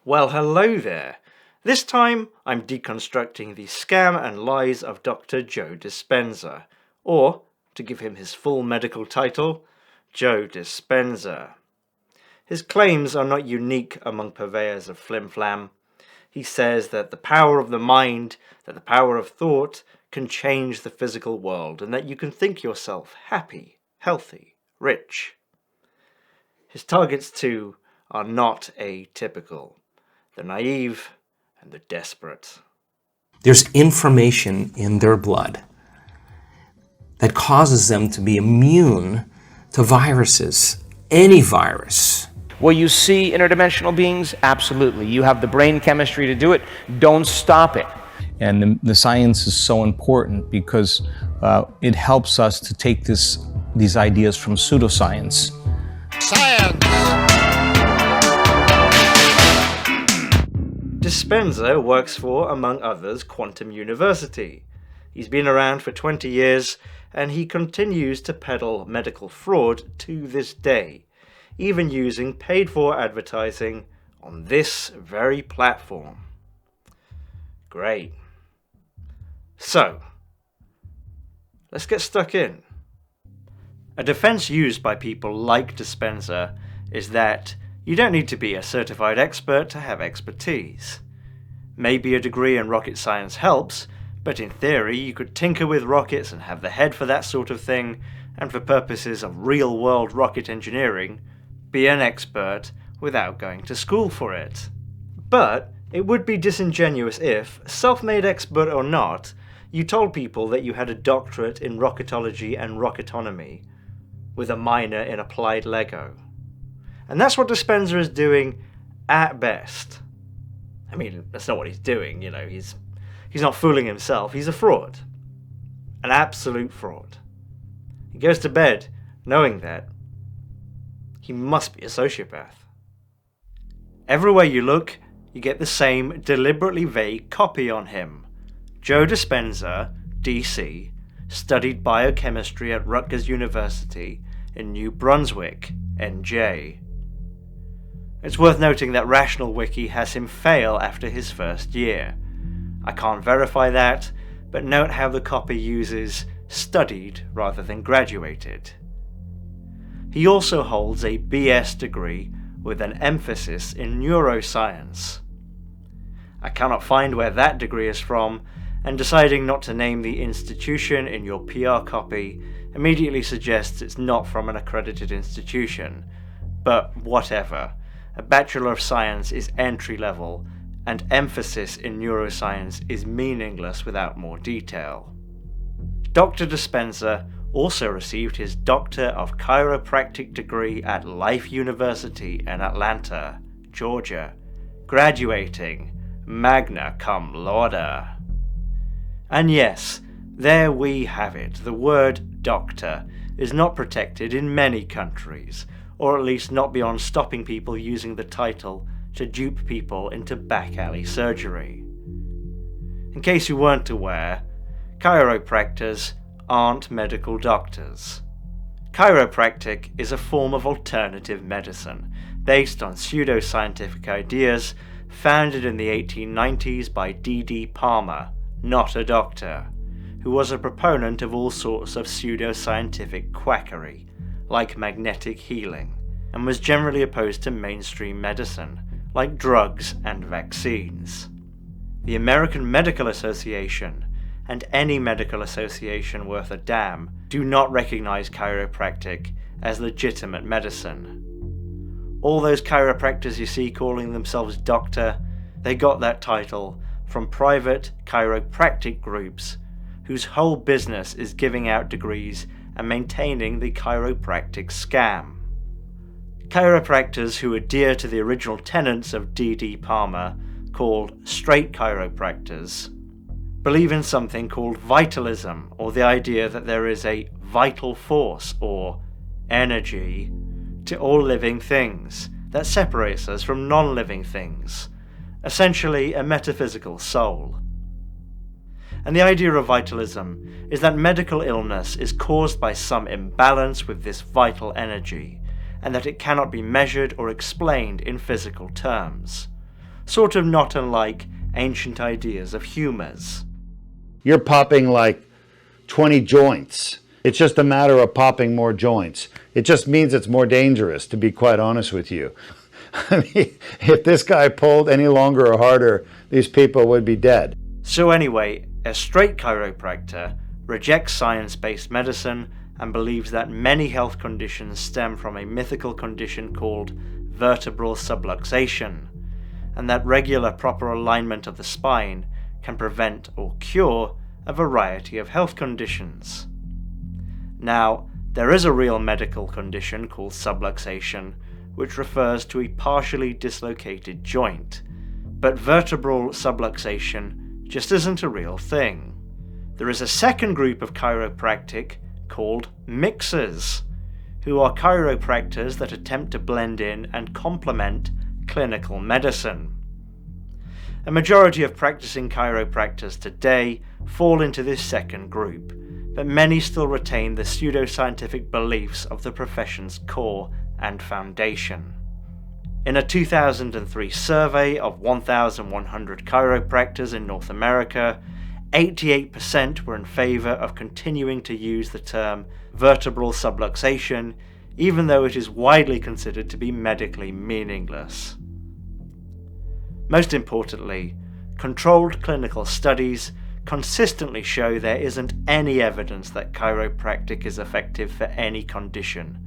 Well, hello there. This time I'm deconstructing the scam and lies of Dr. Joe Dispenza, or, to give him his full medical title, Joe Dispenza. His claims are not unique among purveyors of flim-flam. He says that the power of the mind, that the power of thought, can change the physical world, and that you can think yourself happy, healthy, rich. His targets, too, are not atypical. The naive and the desperate. There's information in their blood that causes them to be immune to viruses, any virus. Will you see interdimensional beings? Absolutely. You have the brain chemistry to do it. Don't stop it. And the science is so important because it helps us to take these ideas from pseudoscience. Science! Dispenza works for, among others, Quantum University. He's been around for 20 years and he continues to peddle medical fraud to this day, even using paid-for advertising on this very platform. Great. So, let's get stuck in. A defense used by people like Dispenza is that you don't need to be a certified expert to have expertise. Maybe a degree in rocket science helps, but in theory you could tinker with rockets and have the head for that sort of thing, and for purposes of real-world rocket engineering, be an expert without going to school for it. But it would be disingenuous if, self-made expert or not, you told people that you had a doctorate in rocketology and rocketonomy, with a minor in applied Lego. And that's what Dispenza is doing at best. I mean, that's not what he's doing, you know, he's not fooling himself, he's a fraud. An absolute fraud. He goes to bed knowing that. He must be a sociopath. Everywhere you look, you get the same deliberately vague copy on him. Joe Dispenza, DC, studied biochemistry at Rutgers University in New Brunswick, NJ. It's worth noting that Rational Wiki has him fail after his first year. I can't verify that, but note how the copy uses studied rather than graduated. He also holds a BS degree with an emphasis in neuroscience. I cannot find where that degree is from, and deciding not to name the institution in your PR copy immediately suggests it's not from an accredited institution. But whatever. A Bachelor of Science is entry level, and emphasis in neuroscience is meaningless without more detail. Dr. Dispenza also received his Doctor of Chiropractic degree at Life University in Atlanta, Georgia, graduating magna cum laude. And yes, there we have it. The word doctor is not protected in many countries, or at least not beyond stopping people using the title to dupe people into back-alley surgery. In case you weren't aware, chiropractors aren't medical doctors. Chiropractic is a form of alternative medicine based on pseudoscientific ideas founded in the 1890s by D.D. Palmer, not a doctor, who was a proponent of all sorts of pseudoscientific quackery, like magnetic healing, and was generally opposed to mainstream medicine, like drugs and vaccines. The American Medical Association, and any medical association worth a damn, do not recognize chiropractic as legitimate medicine. All those chiropractors you see calling themselves doctor, they got that title from private chiropractic groups whose whole business is giving out degrees and maintaining the chiropractic scam. Chiropractors who adhere to the original tenets of D.D. Palmer, called straight chiropractors, believe in something called vitalism, or the idea that there is a vital force, or energy, to all living things that separates us from non-living things, essentially a metaphysical soul. And the idea of vitalism is that medical illness is caused by some imbalance with this vital energy, and that it cannot be measured or explained in physical terms. sort of not unlike ancient ideas of humours. You're popping like 20 joints. It's just a matter of popping more joints. It just means it's more dangerous, to be quite honest with you. I mean, if this guy pulled any longer or harder, these people would be dead. So anyway, a straight chiropractor rejects science-based medicine and believes that many health conditions stem from a mythical condition called vertebral subluxation, and that regular proper alignment of the spine can prevent or cure a variety of health conditions. Now, there is a real medical condition called subluxation, which refers to a partially dislocated joint, but vertebral subluxation just isn't a real thing. There is a second group of chiropractic called mixers, who are chiropractors that attempt to blend in and complement clinical medicine. A majority of practicing chiropractors today fall into this second group, but many still retain the pseudoscientific beliefs of the profession's core and foundation. In a 2003 survey of 1,100 chiropractors in North America, 88% were in favour of continuing to use the term vertebral subluxation, even though it is widely considered to be medically meaningless. Most importantly, controlled clinical studies consistently show there isn't any evidence that chiropractic is effective for any condition.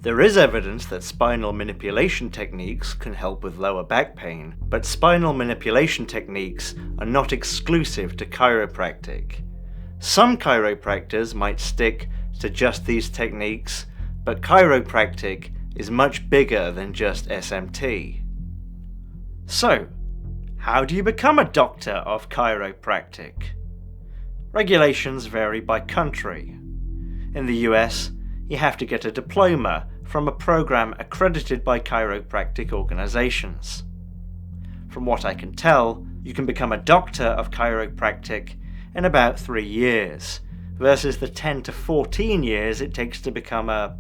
There is evidence that spinal manipulation techniques can help with lower back pain, but spinal manipulation techniques are not exclusive to chiropractic. Some chiropractors might stick to just these techniques, but chiropractic is much bigger than just SMT. So, how do you become a doctor of chiropractic? Regulations vary by country. In the US, you have to get a diploma from a program accredited by chiropractic organizations. From what I can tell, you can become a doctor of chiropractic in about 3 years, versus the 10 to 14 years it takes to become a,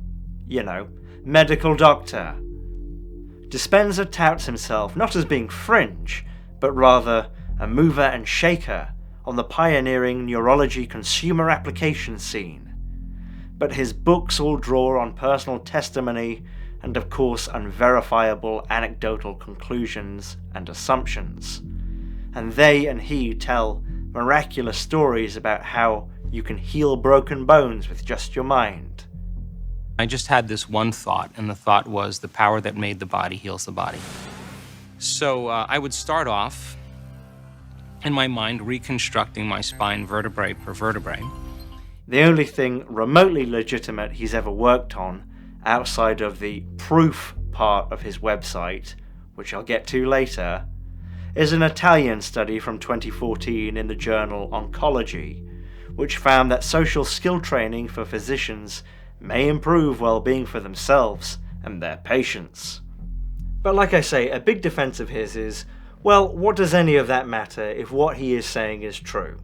medical doctor. Dispenza touts himself not as being fringe, but rather a mover and shaker on the pioneering neurology consumer application scene. But his books all draw on personal testimony and of course unverifiable anecdotal conclusions and assumptions. And they and he tell miraculous stories about how you can heal broken bones with just your mind. I just had this one thought, and the thought was the power that made the body heals the body. So I would start off in my mind reconstructing my spine vertebrae per vertebrae. The only thing remotely legitimate he's ever worked on, outside of the proof part of his website, which I'll get to later, is an Italian study from 2014 in the journal Oncology, which found that social skill training for physicians may improve well-being for themselves and their patients. But like I say, a big defense of his is, well, what does any of that matter if what he is saying is true?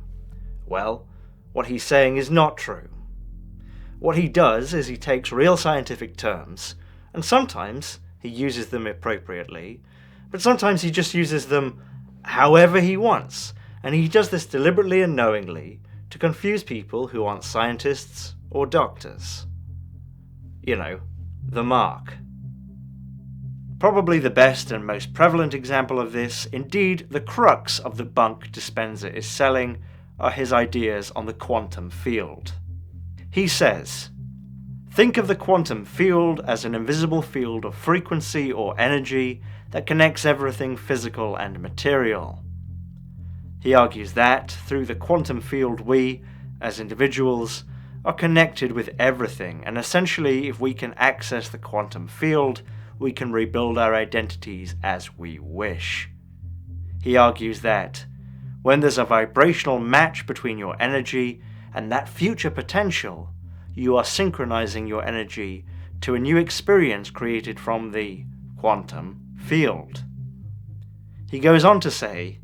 Well, what he's saying is not true. What he does is he takes real scientific terms, and sometimes he uses them appropriately, but sometimes he just uses them however he wants, and he does this deliberately and knowingly to confuse people who aren't scientists or doctors. The mark. Probably the best and most prevalent example of this, indeed the crux of the bunk Dispenza is selling, are his ideas on the quantum field. He says, think of the quantum field as an invisible field of frequency or energy that connects everything physical and material. He argues that, through the quantum field we, as individuals, are connected with everything, and essentially if we can access the quantum field, we can rebuild our identities as we wish. He argues that, when there's a vibrational match between your energy and that future potential, you are synchronizing your energy to a new experience created from the quantum field. He goes on to say,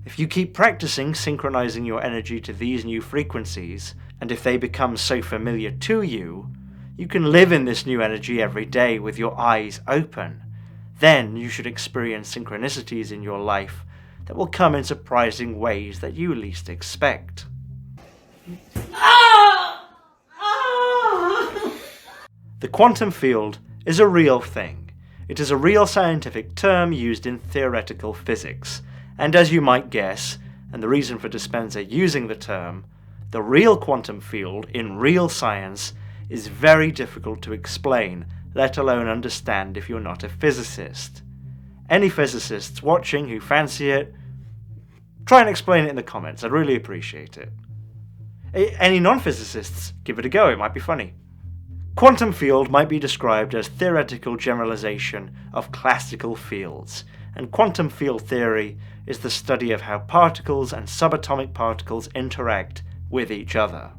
if you keep practicing synchronizing your energy to these new frequencies, and if they become so familiar to you, you can live in this new energy every day with your eyes open, Then you should experience synchronicities in your life that will come in surprising ways that you least expect. The quantum field is a real thing. It is a real scientific term used in theoretical physics, and as you might guess, and the reason for Dispenza using the term, the real quantum field in real science is very difficult to explain, let alone understand if you're not a physicist. Any physicists watching who fancy it, try and explain it in the comments, I'd really appreciate it. Any non-physicists, give it a go, it might be funny. Quantum field might be described as theoretical generalization of classical fields, and quantum field theory is the study of how particles and subatomic particles interact with each other.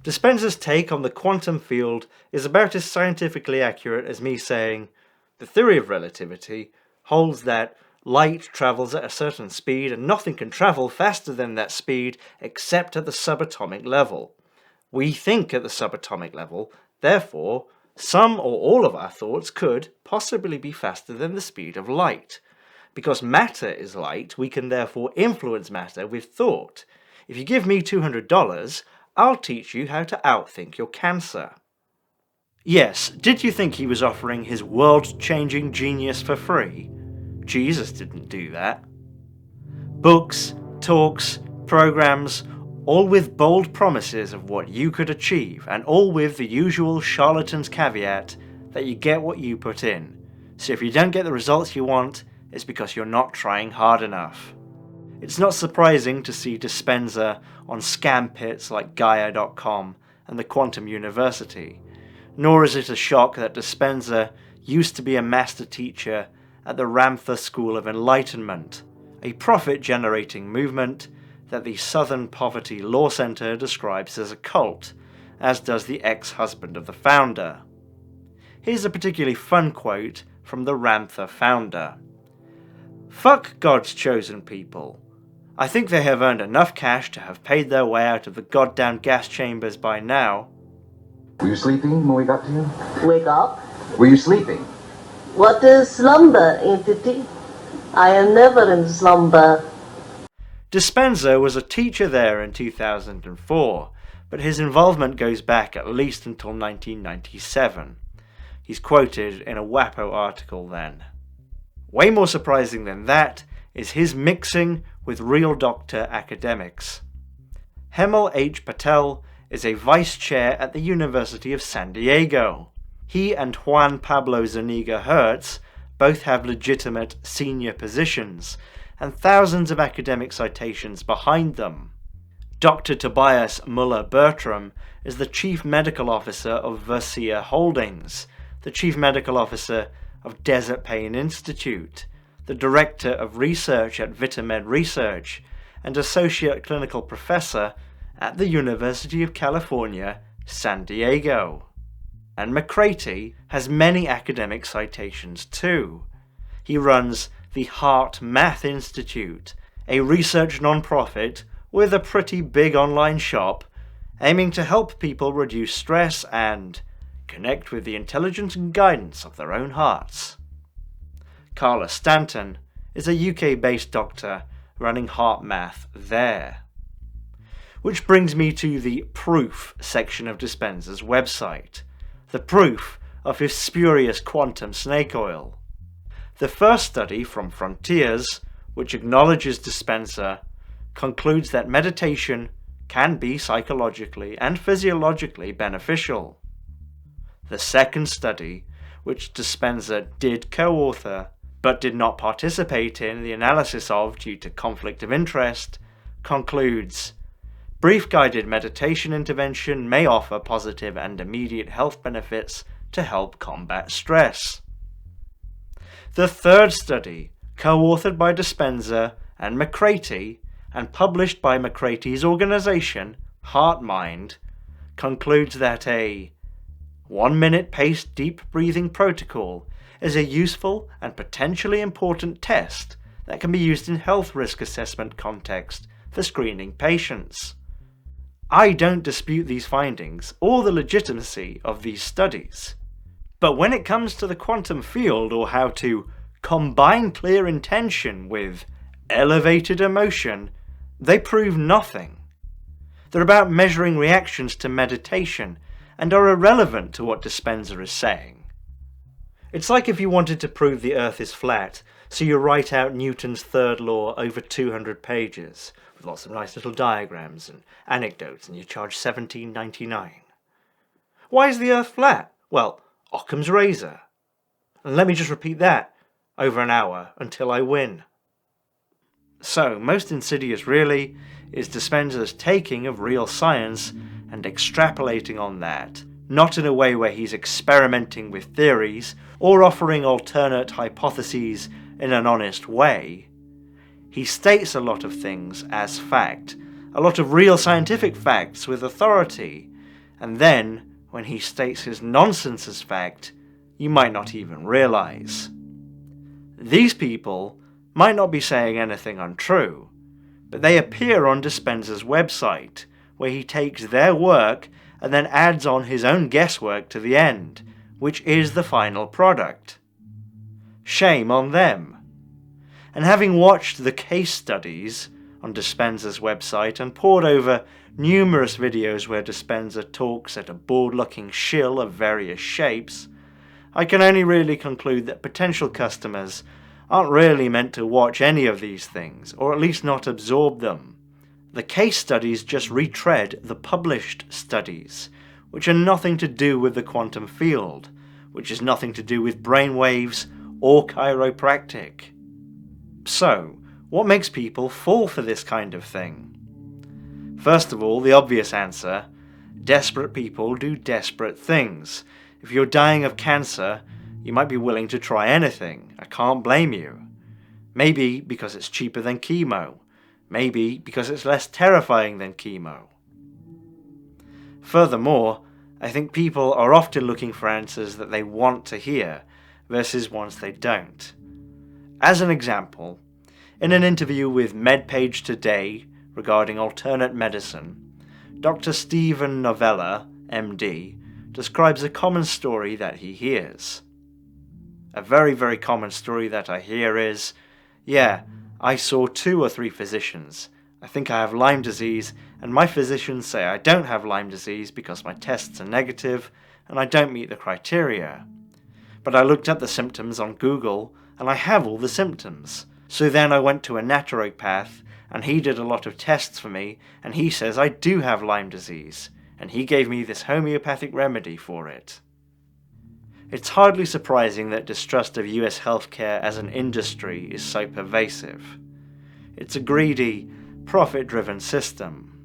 Dispenza's take on the quantum field is about as scientifically accurate as me saying, the theory of relativity holds that light travels at a certain speed and nothing can travel faster than that speed except at the subatomic level. We think at the subatomic level, therefore, some or all of our thoughts could possibly be faster than the speed of light. Because matter is light, we can therefore influence matter with thought. If you give me $200, I'll teach you how to outthink your cancer. Yes, did you think he was offering his world-changing genius for free? Jesus didn't do that. Books, talks, programs, all with bold promises of what you could achieve, and all with the usual charlatan's caveat that you get what you put in. So if you don't get the results you want, it's because you're not trying hard enough. It's not surprising to see Dispenza on scam pits like Gaia.com and the Quantum University, nor is it a shock that Dispenza used to be a master teacher at the Ramtha School of Enlightenment, a profit-generating movement that the Southern Poverty Law Center describes as a cult, as does the ex-husband of the founder. Here's a particularly fun quote from the Ramtha founder. "Fuck God's chosen people. I think they have earned enough cash to have paid their way out of the goddamn gas chambers by now." Were you sleeping when we got to you? Wake up. Were you sleeping? What is slumber, entity? I am never in slumber. Dispenza was a teacher there in 2004, but his involvement goes back at least until 1997. He's quoted in a WAPO article then. Way more surprising than that is his mixing with real doctor academics. Hemal H. Patel is a vice chair at the University of San Diego. He and Juan Pablo Zuniga Hertz both have legitimate senior positions, and thousands of academic citations behind them. Dr. Tobias Muller-Bertram is the Chief Medical Officer of Versia Holdings, the Chief Medical Officer of Desert Pain Institute, the Director of Research at Vitamed Research, and Associate Clinical Professor at the University of California, San Diego. And McCraty has many academic citations too. He runs the Heart Math Institute, a research non-profit with a pretty big online shop aiming to help people reduce stress and connect with the intelligence and guidance of their own hearts. Carla Stanton is a UK-based doctor running Heart Math there. Which brings me to the proof section of Dispenza's website, the proof of his spurious quantum snake oil. The first study from Frontiers, which acknowledges Dispenza, concludes that meditation can be psychologically and physiologically beneficial. The second study, which Dispenza did co-author, but did not participate in the analysis of due to conflict of interest, concludes, brief guided meditation intervention may offer positive and immediate health benefits to help combat stress. The third study, co-authored by Dispenza and McCraty, and published by McCraty's organization, HeartMind, concludes that a 1-minute paced deep breathing protocol is a useful and potentially important test that can be used in health risk assessment context for screening patients. I don't dispute these findings or the legitimacy of these studies, But when it comes to the quantum field, or how to combine clear intention with elevated emotion, they prove nothing. They're about measuring reactions to meditation and are irrelevant to what Dispenza is saying. It's like if you wanted to prove the Earth is flat, so you write out Newton's third law over 200 pages, with lots of nice little diagrams and anecdotes, and you charge $17.99. Why is the Earth flat? Well, Occam's razor. And let me just repeat that over an hour until I win. So, most insidious really is Dispenza's taking of real science and extrapolating on that, not in a way where he's experimenting with theories or offering alternate hypotheses in an honest way. He states a lot of things as fact, a lot of real scientific facts with authority, and then, when he states his nonsense as fact, you might not even realize. These people might not be saying anything untrue, but they appear on Dispenza's website, where he takes their work and then adds on his own guesswork to the end, which is the final product. Shame on them. And having watched the case studies on Dispenza's website and pored over numerous videos where Dispenza talks at a bored-looking shill of various shapes, I can only really conclude that potential customers aren't really meant to watch any of these things, or at least not absorb them. The case studies just retread the published studies, which are nothing to do with the quantum field, which is nothing to do with brainwaves or chiropractic. So, what makes people fall for this kind of thing? First of all, the obvious answer: desperate people do desperate things. If you're dying of cancer, you might be willing to try anything. I can't blame you. Maybe because it's cheaper than chemo. Maybe because it's less terrifying than chemo. Furthermore, I think people are often looking for answers that they want to hear versus ones they don't. As an example, in an interview with MedPage Today regarding alternate medicine, Dr. Stephen Novella, MD, describes a common story that he hears. A very, very common story that I hear is, yeah, I saw 2 or 3 physicians. I think I have Lyme disease, and my physicians say I don't have Lyme disease because my tests are negative and I don't meet the criteria. But I looked up the symptoms on Google and I have all the symptoms. So then I went to a naturopath and he did a lot of tests for me and he says I do have Lyme disease and he gave me this homeopathic remedy for it. It's hardly surprising that distrust of US healthcare as an industry is so pervasive. It's a greedy, profit-driven system.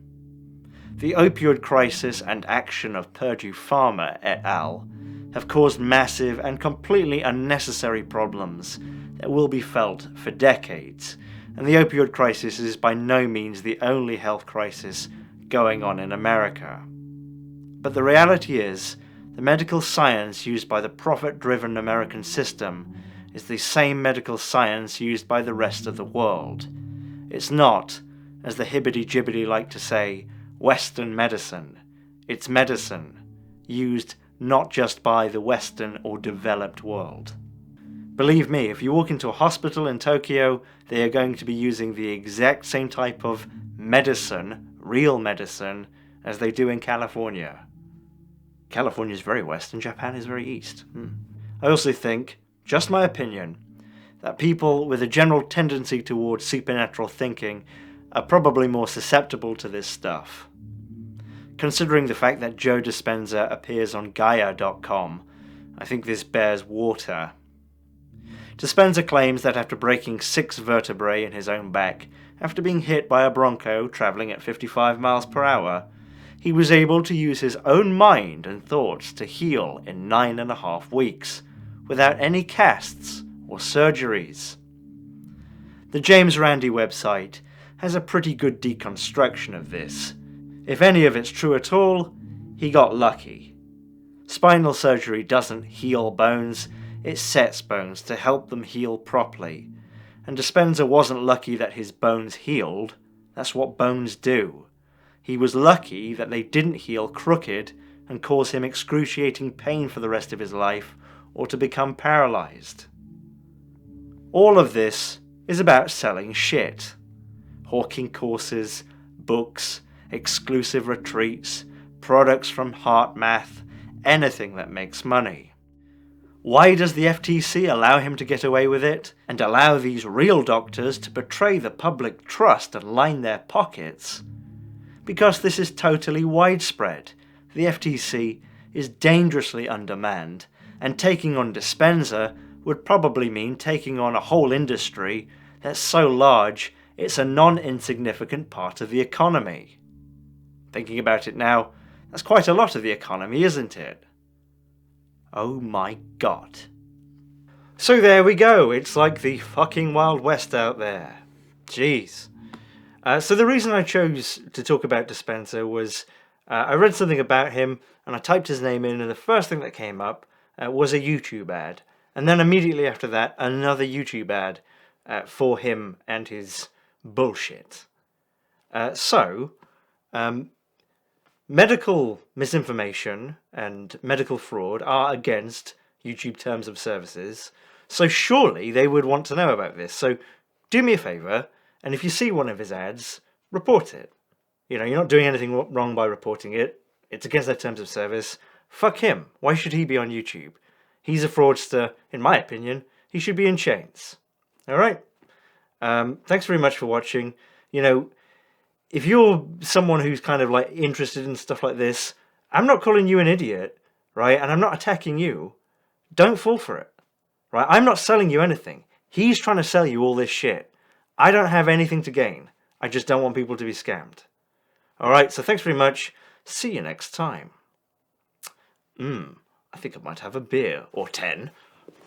The opioid crisis and action of Purdue Pharma et al. Have caused massive and completely unnecessary problems that will be felt for decades, and the opioid crisis is by no means the only health crisis going on in America. But the reality is, the medical science used by the profit-driven American system is the same medical science used by the rest of the world. It's not, as the hibbity-jibbity like to say, Western medicine. It's medicine, used not just by the Western or developed world. Believe me, if you walk into a hospital in Tokyo, they are going to be using the exact same type of medicine, real medicine, as they do in California. California is very west and Japan is very east. I also think, just my opinion, that people with a general tendency towards supernatural thinking are probably more susceptible to this stuff. Considering the fact that Joe Dispenza appears on Gaia.com, I think this bears water. Dispenza claims that after breaking 6 vertebrae in his own back, after being hit by a Bronco travelling at 55 miles per hour, he was able to use his own mind and thoughts to heal in 9.5 weeks, without any casts or surgeries. The James Randi website has a pretty good deconstruction of this. If any of it's true at all, he got lucky. Spinal surgery doesn't heal bones, it sets bones to help them heal properly. And Dispenza wasn't lucky that his bones healed, that's what bones do. He was lucky that they didn't heal crooked and cause him excruciating pain for the rest of his life, or to become paralyzed. All of this is about selling shit. Hawking courses, books, exclusive retreats, products from HeartMath, anything that makes money. Why does the FTC allow him to get away with it, and allow these real doctors to betray the public trust and line their pockets? Because this is totally widespread. The FTC is dangerously undermanned, and taking on Dispenza would probably mean taking on a whole industry that's so large it's a non-insignificant part of the economy. Thinking about it now, that's quite a lot of the economy, isn't it? Oh my god. So there we go, it's like the fucking Wild West out there. Jeez. So the reason I chose to talk about Dispenza was I read something about him and I typed his name in, and the first thing that came up was a YouTube ad. And then immediately after that, another YouTube ad for him and his bullshit. Medical misinformation and medical fraud are against YouTube terms of services, so surely they would want to know about this. So do me a favour, and if you see one of his ads, report it. You know, you're not doing anything wrong by reporting it. It's against their terms of service. Fuck him. Why should he be on YouTube? He's a fraudster. In my opinion, he should be in chains. Alright? Thanks very much for watching. You know, if you're someone who's kind of like interested in stuff like this, I'm not calling you an idiot, right? And I'm not attacking you. Don't fall for it, right? I'm not selling you anything. He's trying to sell you all this shit. I don't have anything to gain. I just don't want people to be scammed. Alright, so thanks very much. See you next time. I think I might have a beer or 10.